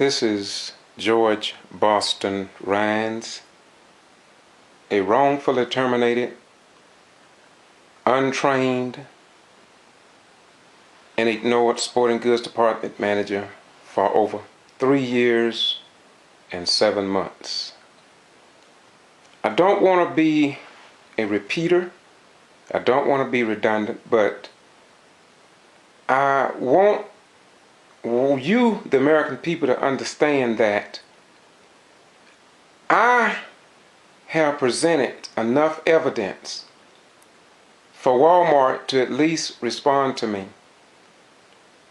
This is George Boston Rhines, a wrongfully terminated, untrained, and ignored sporting goods department manager for over 3 years and 7 months. I don't want to be a repeater. I don't want to be redundant, but I want you, the American people, to understand that I have presented enough evidence for Walmart to at least respond to me.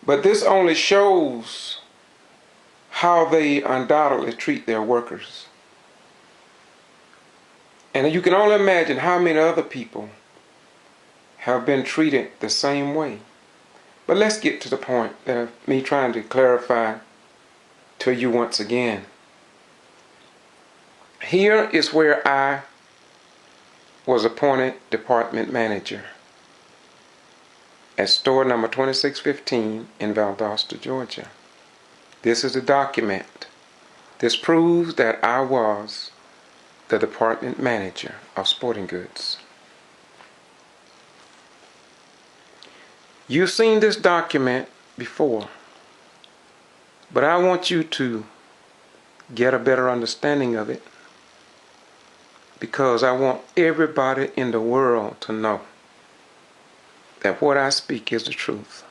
But this only shows how they undoubtedly treat their workers. And you can only imagine how many other people have been treated the same way. But let's get to the point of me trying to clarify to you once again. Here is where I was appointed department manager at store number 2615 in Valdosta, Georgia. This is a document. This proves that I was the department manager of sporting goods. You've seen this document before, but I want you to get a better understanding of it, because I want everybody in the world to know that what I speak is the truth.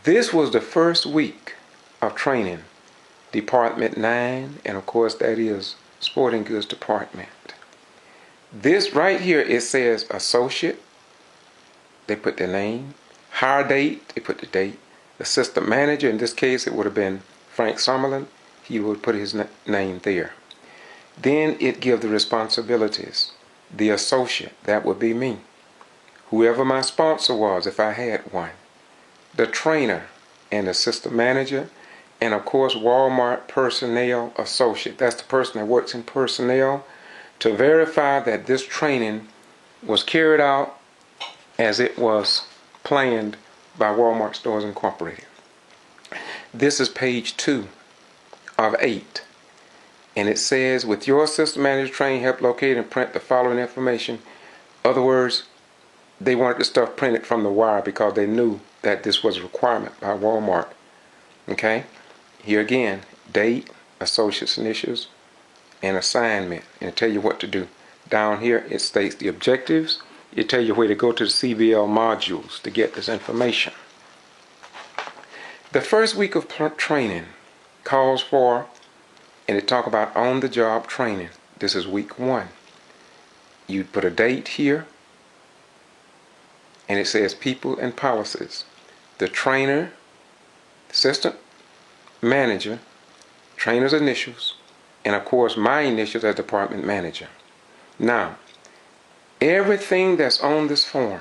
This was the first week of training, Department 9, and of course that is Sporting Goods Department. This right here, it says associate, they put their name, hire date, they put the date, assistant manager, in this case it would have been Frank Summerlin, he would put his name there. Then it gives the responsibilities. The associate, that would be me. Whoever my sponsor was, if I had one. The trainer and assistant manager, and of course Walmart personnel associate. That's the person that works in personnel to verify that this training was carried out as it was planned by Walmart Stores Incorporated. This is page 2 of 8. And it says, with your assistant manager training, help locate and print the following information. In other words, they wanted the stuff printed from the wire because they knew that this was a requirement by Walmart. Okay? Here again, date, associate's initials, and assignment. And it tell you what to do. Down here, it states the objectives. It tell you where to go to the CBL modules to get this information. The first week of training calls for, and it talk about on-the-job training. This is week 1. You put a date here, and it says people and policies. The trainer, assistant manager, trainer's initials, and of course my initials as department manager. Now, everything that's on this form,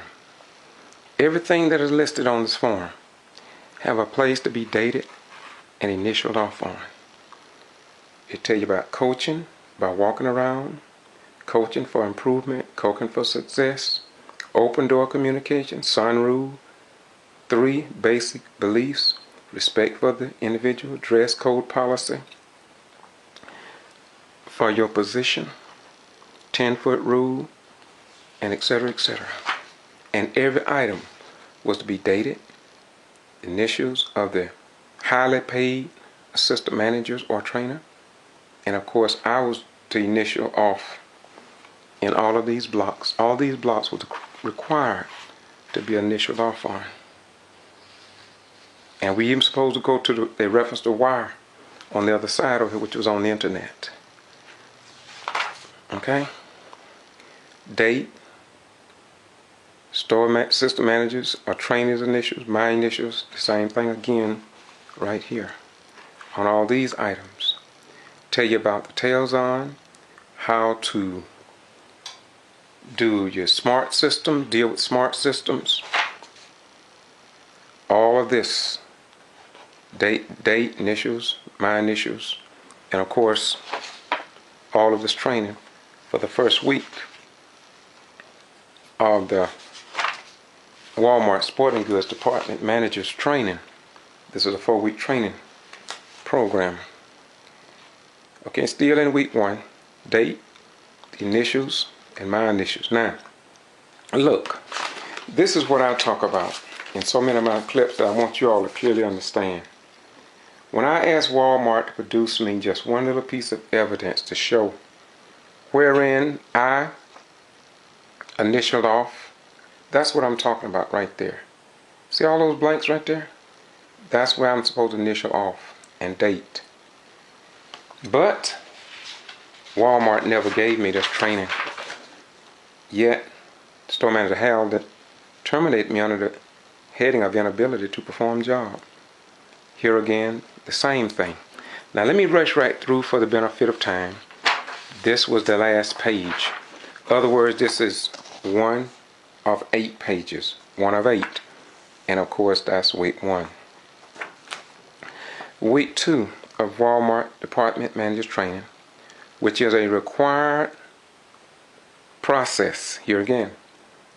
everything that is listed on this form, have a place to be dated and initialed off on. It tell you about coaching, by walking around, coaching for improvement, coaching for success, open door communication, Sun Rule, 3 basic beliefs, respect for the individual, dress code policy for your position, 10-foot rule, and etc., etc. And every item was to be dated, initials of the highly paid assistant managers or trainer, and of course I was to initial off in all of these blocks. All these blocks were required to be initialed off on. And we even supposed to go to they referenced the wire on the other side of it, which was on the internet. Okay? Date, store system managers or trainers' initials, my initials, the same thing again right here on all these items. Tell you about the tails on, how to do your smart system, deal with smart systems, all of this, date, initials, my initials, and of course all of this training for the first week of the Walmart Sporting Goods Department Manager's training. This is a 4-week training program. Okay, still in week 1. Date, the initials, and my initials. Now, look, this is what I talk about in so many of my clips that I want you all to clearly understand. When I asked Walmart to produce me just one little piece of evidence to show wherein I initialed off, that's what I'm talking about right there. See all those blanks right there? That's where I'm supposed to initial off and date. But Walmart never gave me this training. Yet, store manager Hal that terminated me under the heading of inability to perform job. Here again, the same thing. Now let me rush right through for the benefit of time. This was the last page. In other words, this is 1 of 8 pages. 1 of 8. And of course, that's week 1. Week 2 of Walmart Department Manager's Training, which is a required process. Here again,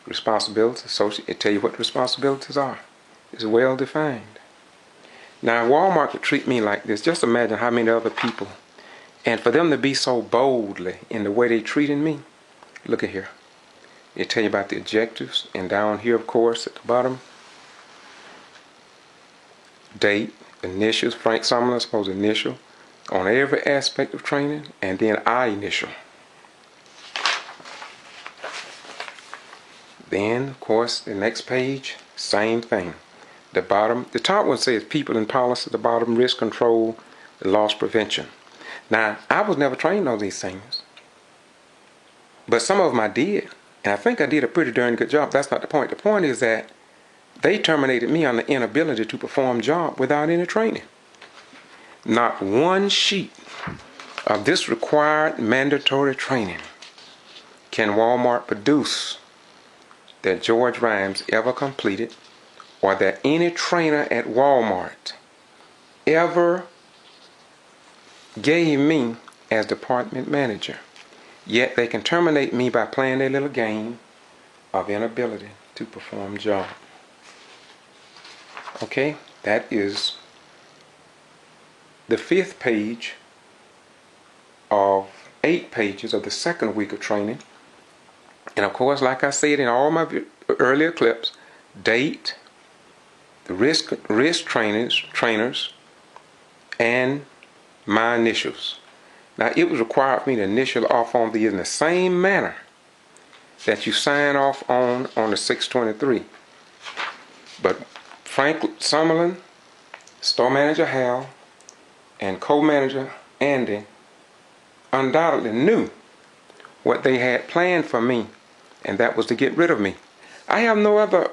responsibilities associated. It tell you what the responsibilities are. It's well defined. Now, Walmart would treat me like this. Just imagine how many other people, and for them to be so boldly in the way they treated me. Look at here. It tell you about the objectives, and down here, of course, at the bottom, date, initials. Frank Summerlin's supposed to initial on every aspect of training, and then I initial. Then, of course, the next page, same thing. The bottom, the top one says people and policy. The bottom, risk control, the loss prevention. Now, I was never trained on these things, but some of them I did, and I think I did a pretty darn good job. That's not the point. The point is that they terminated me on the inability to perform job without any training. Not one sheet of this required mandatory training can Walmart produce that George Rhymes ever completed, or that any trainer at Walmart ever gave me as department manager. Yet they can terminate me by playing their little game of inability to perform job. Okay, that is the 5th page of 8 pages of the 2nd week of training. And of course, like I said in all my earlier clips, date, the risk trainers, and my initials. Now, it was required for me to initial off on these in the same manner that you sign off on the 623. But Frank Summerlin, store manager Hal, and co-manager Andy undoubtedly knew what they had planned for me, and that was to get rid of me. I have no other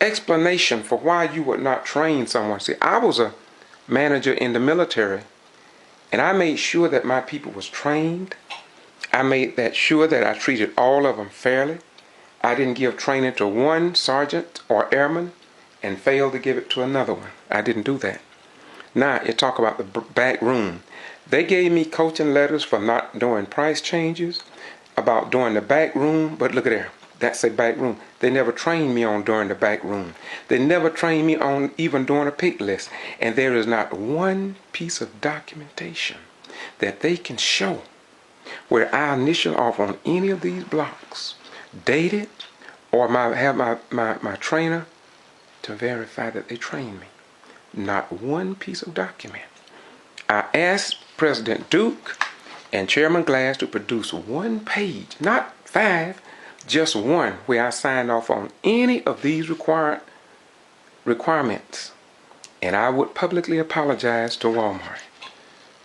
explanation for why you would not train someone. See, I was a manager in the military, and I made sure that my people was trained. I made that sure that I treated all of them fairly. I didn't give training to one sergeant or airman and failed to give it to another one. I didn't do that. Now, you talk about the back room. They gave me coaching letters for not doing price changes, about doing the back room, but look at there. That's a back room. They never trained me on doing the back room. They never trained me on even doing a pick list. And there is not one piece of documentation that they can show where I initial off on any of these blocks, dated, or have my trainer to verify that they trained me. Not one piece of document. I asked President Duke and Chairman Glass to produce 1 page, not 5, just 1, where I signed off on any of these requirements. And I would publicly apologize to Walmart.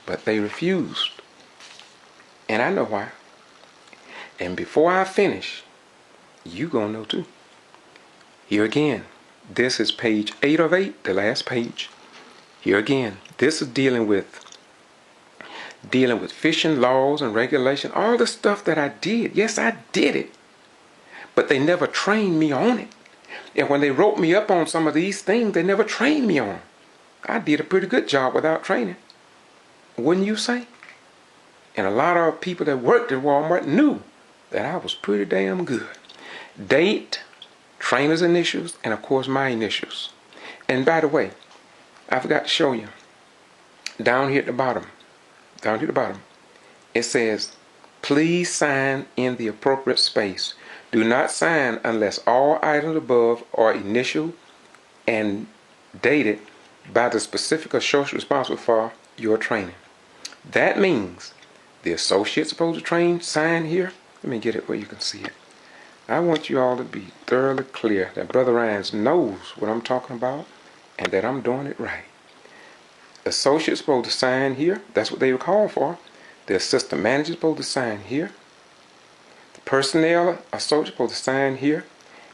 But they refused. And I know why. And before I finish, you gonna know too. Here again, this is page 8 of 8, the last page. Here again, this is dealing with fishing laws and regulation, all the stuff that I did. Yes, I did it. But they never trained me on it. And when they wrote me up on some of these things, they never trained me on. I did a pretty good job without training. Wouldn't you say? And a lot of people that worked at Walmart knew that I was pretty damn good. Date, trainer's initials, and of course my initials. And by the way, I forgot to show you. down here at the bottom, it says, please sign in the appropriate space. Do not sign unless all items above are initialed and dated by the specific associate responsible for your training. That means the associate's supposed to sign here. Let me get it where you can see it. I want you all to be thoroughly clear that Brother Ryan knows what I'm talking about and that I'm doing it right. The associate's supposed to sign here. That's what they were called for. The assistant manager's supposed to sign here. The personnel associate's supposed to sign here.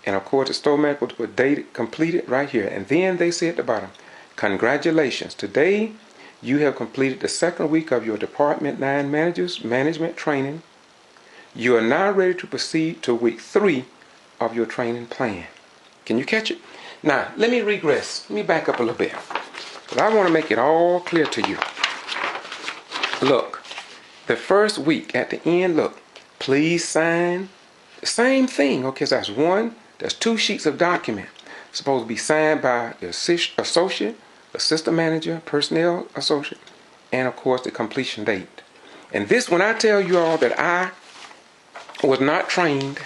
And of course the store manager supposed to put dated, completed right here. And then they say at the bottom, congratulations. Today you have completed the second week of your Department 9 Managers Management Training. You are now ready to proceed to week 3 of your training plan. Can you catch it? Now, let me regress. Let me back up a little bit. But I want to make it all clear to you. Look, the first week at the end, look, please sign. The same thing. Okay, so that's 2 sheets of document. Supposed to be signed by the associate, assistant manager, personnel associate, and of course the completion date. And this, when I tell you all that I was not trained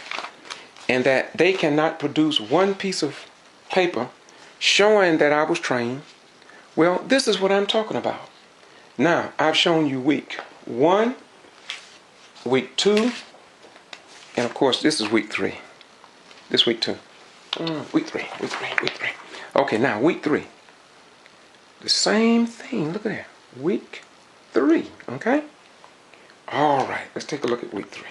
and that they cannot produce one piece of paper showing that I was trained, well, this is what I'm talking about. Now, I've shown you week 1, week 2, and of course this is week 3. This week 2. Week 3. Okay, now week 3. The same thing. Look at that. Week 3. Okay? All right, let's take a look at week 3.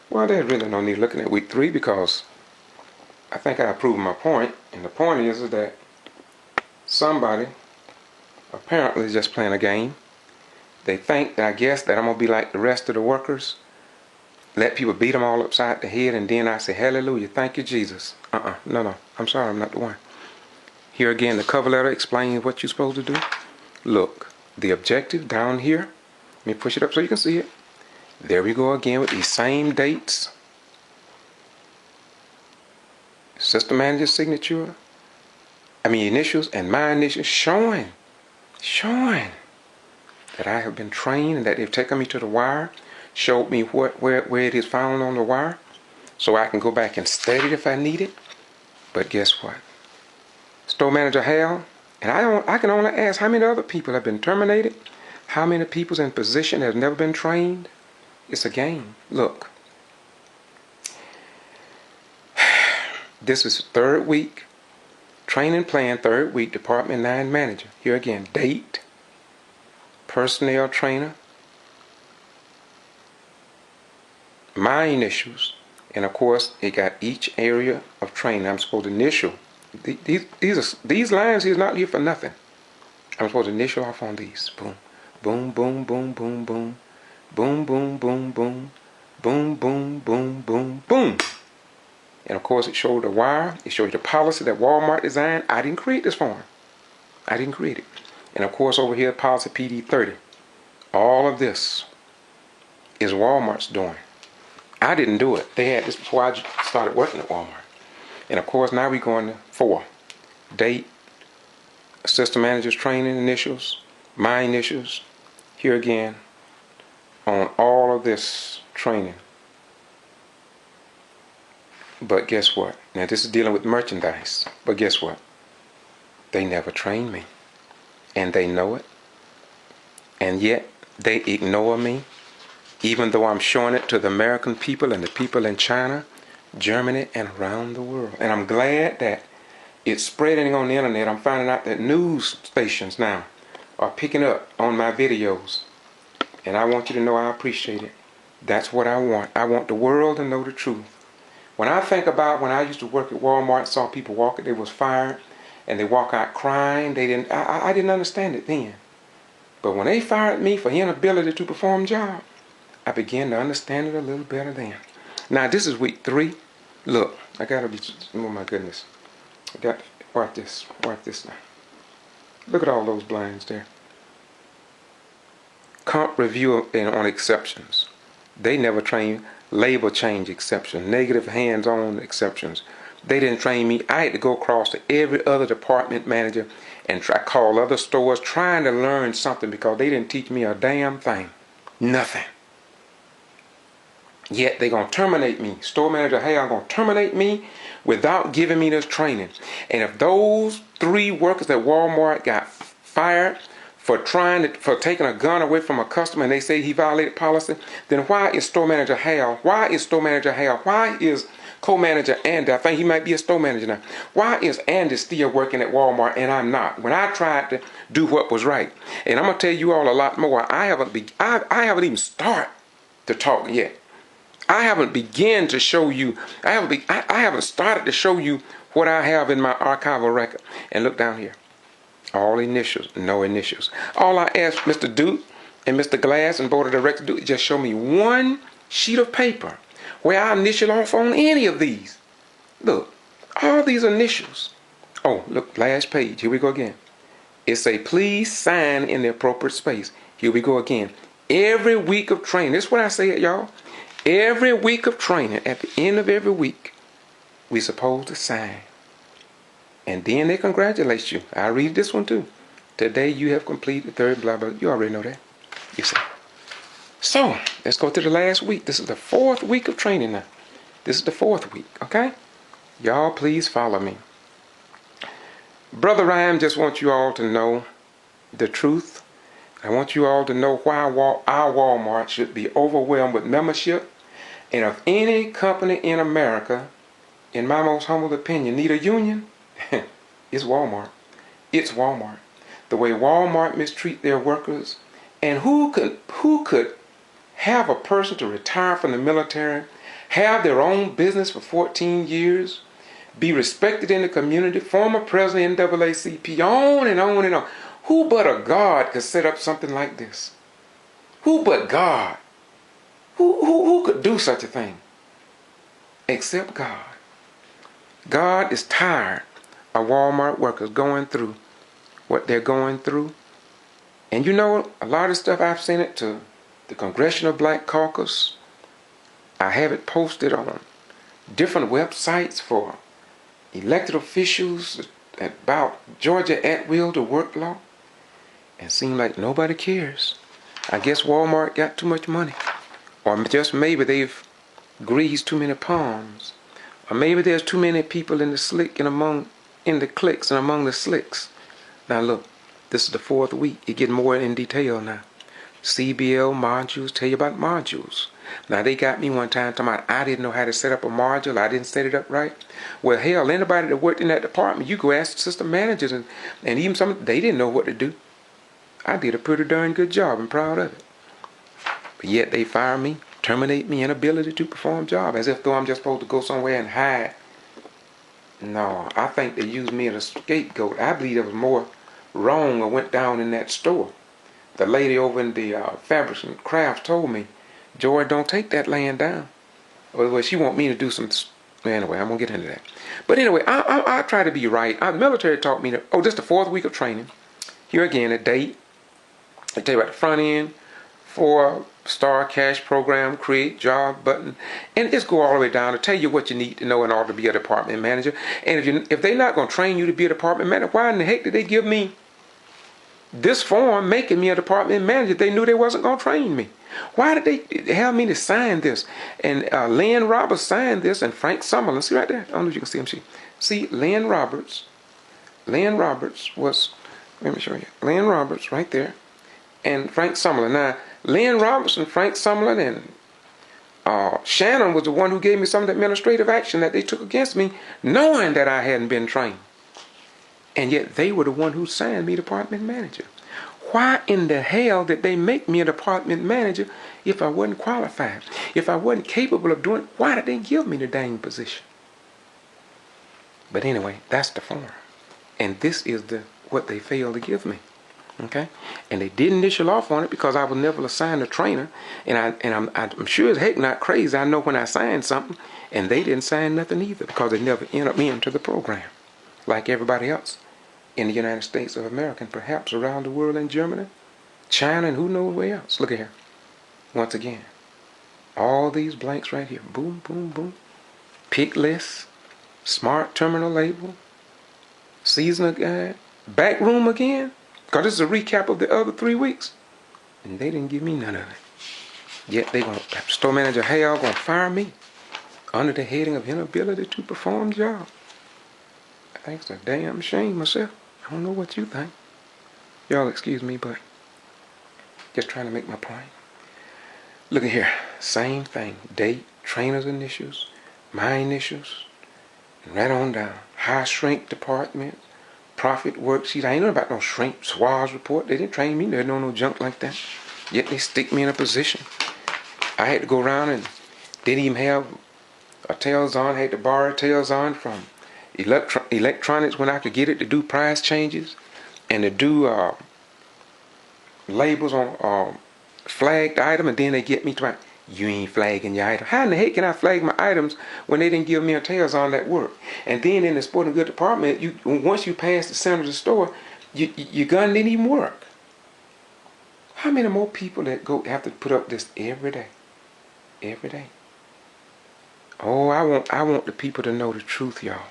Well, there's really no need looking at week 3 because I think I proved my point. And the point is that somebody apparently is just playing a game. They think that I guess that I'm going to be like the rest of the workers. Let people beat them all upside the head and then I say, hallelujah, thank you, Jesus. No, I'm sorry, I'm not the one. Here again, the cover letter explains what you're supposed to do. Look, the objective down here. Let me push it up so you can see it. There we go again with these same dates. System manager's signature. Initials and my initials showing that I have been trained and that they've taken me to the wire, showed me where it is found on the wire, so I can go back and study it if I need it. But guess what? Store manager Hal, and I can only ask how many other people have been terminated, how many people's in position that have never been trained. It's a game. Look. This is 3rd week. Training plan, 3rd week, Department 9 Manager. Here again, date, personnel trainer, my initials, and of course, it got each area of training. I'm supposed to initial. These lines here is not here for nothing. I'm supposed to initial off on these. Boom, boom, boom, boom, boom, boom. Boom, boom, boom, boom. Boom, boom, boom, boom, boom. And of course it showed the wire. It showed the policy that Wallmart designed. I didn't create this form. I didn't create it. And of course over here, policy PD 30. All of this is Walmart's doing. I didn't do it. They had this before I started working at Walmart. And of course now we're going to 4. Date, assistant manager's training initials, my initials. Here again, on all of this training. But guess what? Now this is dealing with merchandise. But guess what? They never trained me. And they know it. And yet they ignore me. Even though I'm showing it to the American people and the people in China, Germany, and around the world. And I'm glad that it's spreading on the internet. I'm finding out that news stations now are picking up on my videos. And I want you to know I appreciate it. That's what I want. I want the world to know the truth. When I think about when I used to work at Walmart, saw people walking, they was fired, and they walk out crying. I didn't understand it then. But when they fired me for inability to perform job, I began to understand it a little better then. Now this is week 3. Look, I gotta be, oh my goodness. I got, wipe this now. Look at all those blinds there. Comp review on exceptions. They never train label change exceptions, negative hands-on exceptions. They didn't train me. I had to go across to every other department manager and I called other stores trying to learn something because they didn't teach me a damn thing. Nothing. Yet they're going to terminate me. Store manager, hey, I'm going to terminate me without giving me this training. And if those 3 workers at Walmart got fired for taking a gun away from a customer and they say he violated policy, then why is store manager Hal? Why is co-manager Andy? I think he might be a store manager now. Why is Andy still working at Walmart and I'm not? When I tried to do what was right. And I'm going to tell you all a lot more. I haven't even started to talk yet. I haven't begun to show you. I haven't started to show you what I have in my archival record. And look down here. All initials, no initials. All I asked Mr. Duke and Mr. Glass and Board of Directors to do is just show me one sheet of paper where I initial off on any of these. Look, all these initials. Oh, look, last page. Here we go again. It say, please sign in the appropriate space. Here we go again. Every week of training. This is what I say, y'all. Every week of training, at the end of every week, we're supposed to sign. And then they congratulate you. I read this one too. Today you have completed third blah blah. You already know that. You see. So, let's go to the last week. This is the 4th week of training now. This is the 4th week, okay? Y'all please follow me. Brother Ryan just wants you all to know the truth. I want you all to know why our Walmart should be overwhelmed with membership. And if any company in America, in my most humble opinion, need a union, it's Walmart. It's Walmart. The way Walmart mistreat their workers. And who could have a person to retire from the military, have their own business for 14 years, be respected in the community, former president of NAACP, on and on and on. Who but a God could set up something like this? Who but God? Who could do such a thing? Except God. God is tired of Walmart workers going through what they're going through. And you know, a lot of stuff I've sent it to the Congressional Black Caucus. I have it posted on different websites for elected officials about Georgia at-will to work law. And seems like nobody cares. I guess Walmart got too much money. Or just maybe they've greased too many palms. Or maybe there's too many people in the slick and in the cliques and among the slicks. Now look, this is the 4th week. You get more in detail now. CBL modules, tell you about modules. Now they got me one time talking about I didn't know how to set up a module. I didn't set it up right. Well, hell, anybody that worked in that department, you go ask the system managers and even some, they didn't know what to do. I did a pretty darn good job and proud of it. But yet they fire me, terminate me, inability to perform job, as if though I'm just supposed to go somewhere and hide. No, I think they used me as a scapegoat. I believe there was more wrong or went down in that store. The lady over in the fabrics and crafts told me, Joy, don't take that laying down. Well, she want me to do some. Anyway, I'm gonna get into that. But anyway, I try to be right. The military taught me that. Oh, this is the 4th week of training. Here again, a date. I tell you about the front end, 4-star cash program, create job button, and just go all the way down to tell you what you need to know in order to be a department manager. And if they're not gonna train you to be a department manager, why in the heck did they give me this form making me a department manager? They knew they wasn't gonna train me. Why did they have me to sign this? And Lynn Roberts signed this, and Frank Summerlin. See right there? I don't know if you can see him. See, Lynn Roberts. Lynn Roberts was. Let me show you. Lynn Roberts right there, and Frank Summerlin. Now, Lynn Roberts and Frank Summerlin and Shannon was the one who gave me some of the administrative action that they took against me, knowing that I hadn't been trained. And yet they were the one who signed me department manager. Why in the hell did they make me a department manager if I wasn't qualified? If I wasn't capable of doing it, why did they give me the dang position? But anyway, that's the form. And this is what they failed to give me. Okay? And they didn't initial off on it because I was never assigned a trainer. And I'm sure as heck not crazy. I know when I signed something, and they didn't sign nothing either because they never entered me into the program like everybody else in the United States of America, and perhaps around the world, in Germany, China, and who knows where else. Look at here. Once again, all these blanks right here. Boom, boom, boom. Pick list, smart terminal label, seasonal guide, back room again, because this is a recap of the other 3 weeks, and they didn't give me none of it. Yet they gonna store manager Hale gonna fire me under the heading of inability to perform the job. I think it's a damn shame myself. I don't know what you think. Y'all excuse me, but just trying to make my point. Look at here, same thing. Date, trainer's initials, my initials, and right on down. High shrink department, profit worksheet. I ain't know about no shrink SWAS report. They didn't train me. They don't know no junk like that. Yet they stick me in a position. I had to go around and didn't even have a tails on. I had to borrow tails on from electronics when I could get it to do price changes and to do labels on flagged item, and then they get me to you ain't flagging your item. How in the heck can I flag my items when they didn't give me a tails on that work? And then in the sporting goods department, once you pass the center of the store, your gun didn't even work. How many more people that go have to put up this every day? Every day. Oh, I want the people to know the truth, y'all.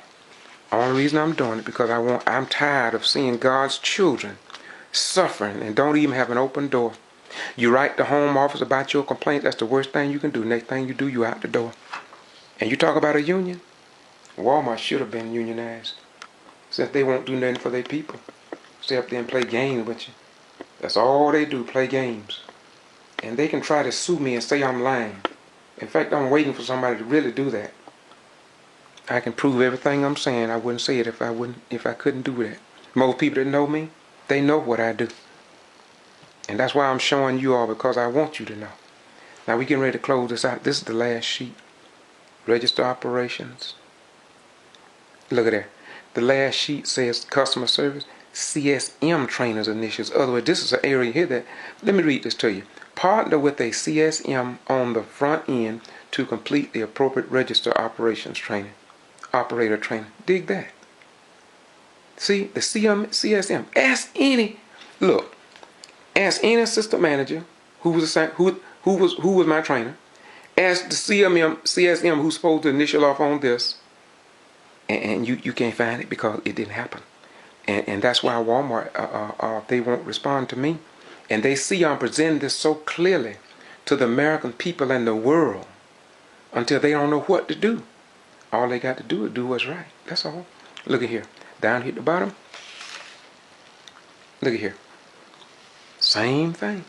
Only reason I'm doing it because I'm tired of seeing God's children suffering and don't even have an open door. You write the home office about your complaint, that's the worst thing you can do. Next thing you do, you out the door. And you talk about a union? Wallmart should have been unionized. Since they won't do nothing for their people. Stay up there and play games with you. That's all they do, play games. And they can try to sue me and say I'm lying. In fact, I'm waiting for somebody to really do that. I can prove everything I'm saying. I wouldn't say it if I couldn't do that. Most people that know me, they know what I do. And that's why I'm showing you all, because I want you to know. Now we're getting ready to close this out. This is the last sheet. Register operations. Look at there. The last sheet says customer service, CSM trainers initials. In other words, this is an area here that, let me read this to you. Partner with a CSM on the front end to complete the appropriate register operations training. Operator training. Dig that. See, the CSM. Ask any, look, ask any assistant manager who was my trainer. Ask the CSM who's supposed to initial off on this. And you can't find it because it didn't happen. And that's why Walmart, they won't respond to me. And they see I'm presenting this so clearly to the American people and the world until they don't know what to do. All they got to do is do what's right. That's all. Look at here. Down here at the bottom. Look at here. Same thing.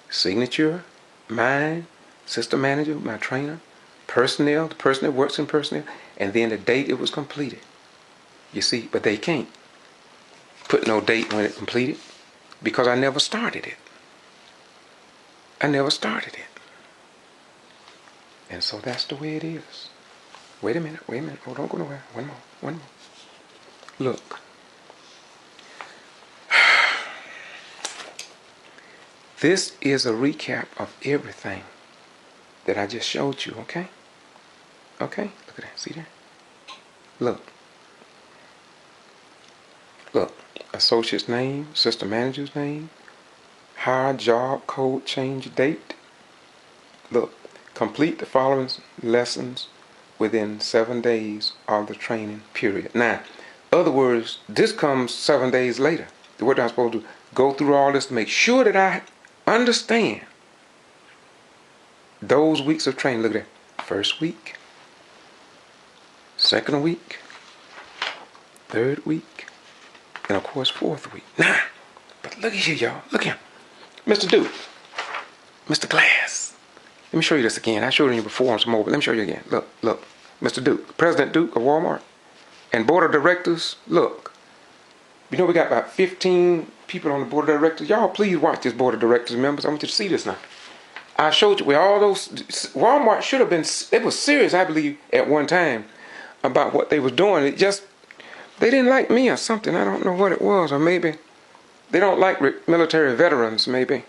Signature, mine, system manager, my trainer, personnel, the person that works in personnel, and then the date it was completed. You see, but they can't put no date when it completed because I never started it. I never started it. And so that's the way it is. Wait a minute. Oh, don't go nowhere. One more. Look. This is a recap of everything that I just showed you, okay? Okay? Look at that. See that? Look. Associate's name, system manager's name, hire, job, code, change, date. Look. Complete the following lessons within 7 days of the training period. Now, in other words, this comes 7 days later. What am I supposed to do? Go through all this to make sure that I understand those weeks of training. Look at that. First week, second week, third week, and of course, fourth week. Now, but look at here, y'all. Look here. Mr. Duke. Mr. Glass. Let me show you this again. I showed you before on some more, but let me show you again. Look. Mr. Duke, President Duke of Walmart, and board of directors, look. You know we got about 15 people on the board of directors. Y'all please watch this board of directors members. I want you to see this now. I showed you where all those, Walmart should have been, it was serious, I believe, at one time about what they was doing. It just, they didn't like me or something. I don't know what it was, or maybe they don't like military veterans, maybe.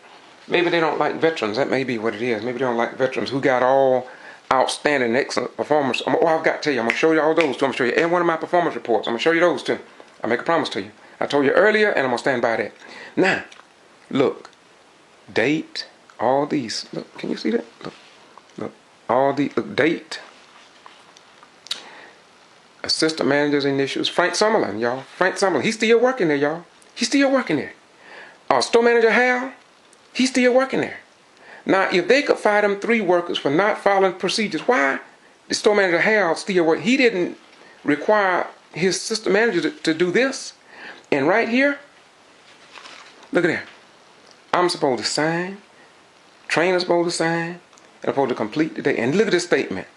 Maybe they don't like veterans. That may be what it is. Maybe they don't like veterans who got all outstanding, excellent performance. I've got to tell you, I'm going to show you all those too. I'm going to show you every one of my performance reports. I'm going to show you those too. I make a promise to you. I told you earlier, and I'm going to stand by that. Now, look. Date. All these. Look, can you see that? Look. All the, look, date. Assistant manager's initials, Frank Summerlin, y'all. Frank Summerlin, he's still working there, y'all. He's still working there. Store manager Hal, he's still working there. Now, if they could fire them 3 workers for not following procedures, why the store manager Hal still working? He didn't require his assistant manager to do this. And right here, look at that. I'm supposed to sign, trainer's supposed to sign, and I'm supposed to complete the day. And look at this statement.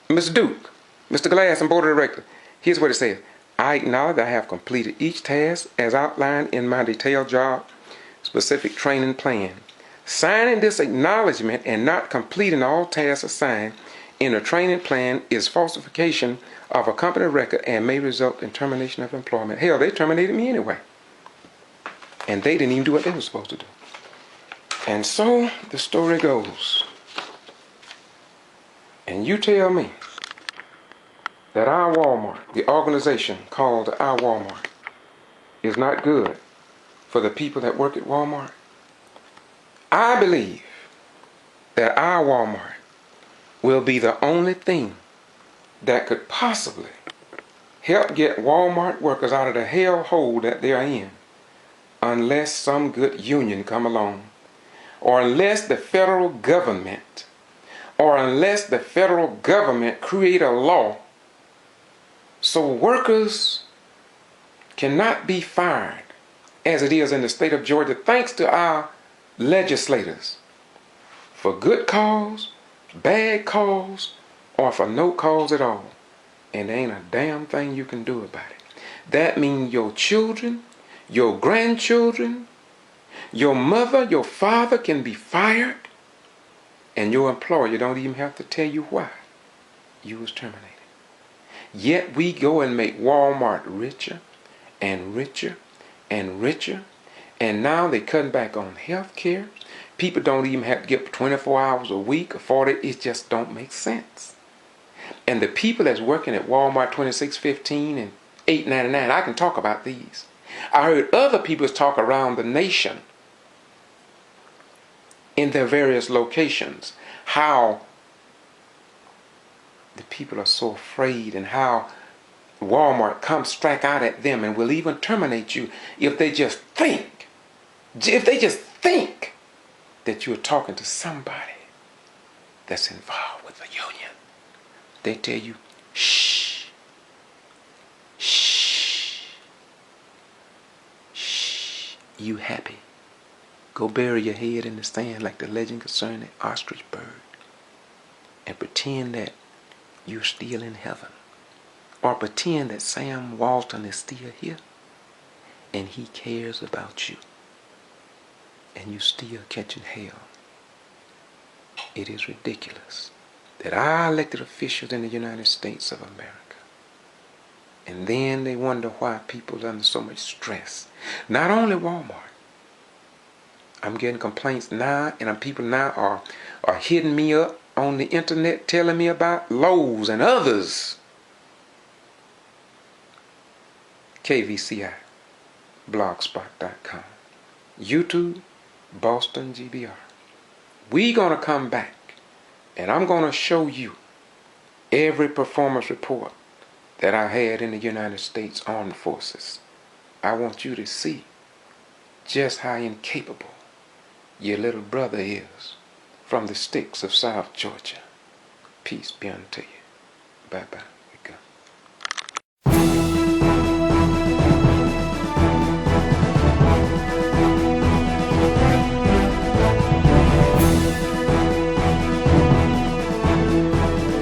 Mr. Duke, Mr. Glass, and Board of Directors, here's what it says. I acknowledge that I have completed each task as outlined in my detailed job specific training plan. Signing this acknowledgement and not completing all tasks assigned in a training plan is falsification of a company record and may result in termination of employment. Hell, they terminated me anyway. And they didn't even do what they were supposed to do. And so the story goes. And you tell me that our Walmart, the organization called our Walmart, is not good for the people that work at Walmart. I believe that our Walmart will be the only thing that could possibly help get Walmart workers out of the hellhole that they are in, unless some good union come along, or unless the federal government create a law so workers cannot be fired, as it is in the state of Georgia, thanks to our legislators, for good cause, bad cause, or for no cause at all. And there ain't a damn thing you can do about it. That means your children, your grandchildren, your mother, your father can be fired, and your employer don't even have to tell you why you was terminated. Yet we go and make Walmart richer and richer and richer, and now they're cutting back on health care. People don't even have to get 24 hours a week or 40. It just don't make sense. And the people that's working at Walmart 2615 and 899, I can talk about these. I heard other people talk around the nation in their various locations how the people are so afraid, and how Walmart comes strike out at them and will even terminate you if they just think that you're talking to somebody that's involved with the union. They tell you, shh, shh, shh, you happy. Go bury your head in the sand like the legend concerning the ostrich bird, and pretend that you're still in heaven. Or pretend that Sam Walton is still here and he cares about you, and you still catching hell. It is ridiculous that our elected officials in the United States of America, and then they wonder why people are under so much stress. Not only Walmart. I'm getting complaints now, and people now are hitting me up on the internet telling me about Lowe's and others. KVCI, blogspot.com, YouTube, Boston G.B.R. We gonna come back, and I'm gonna show you every performance report that I had in the United States Armed Forces. I want you to see just how incapable your little brother is from the sticks of South Georgia. Peace be unto you. Bye-bye.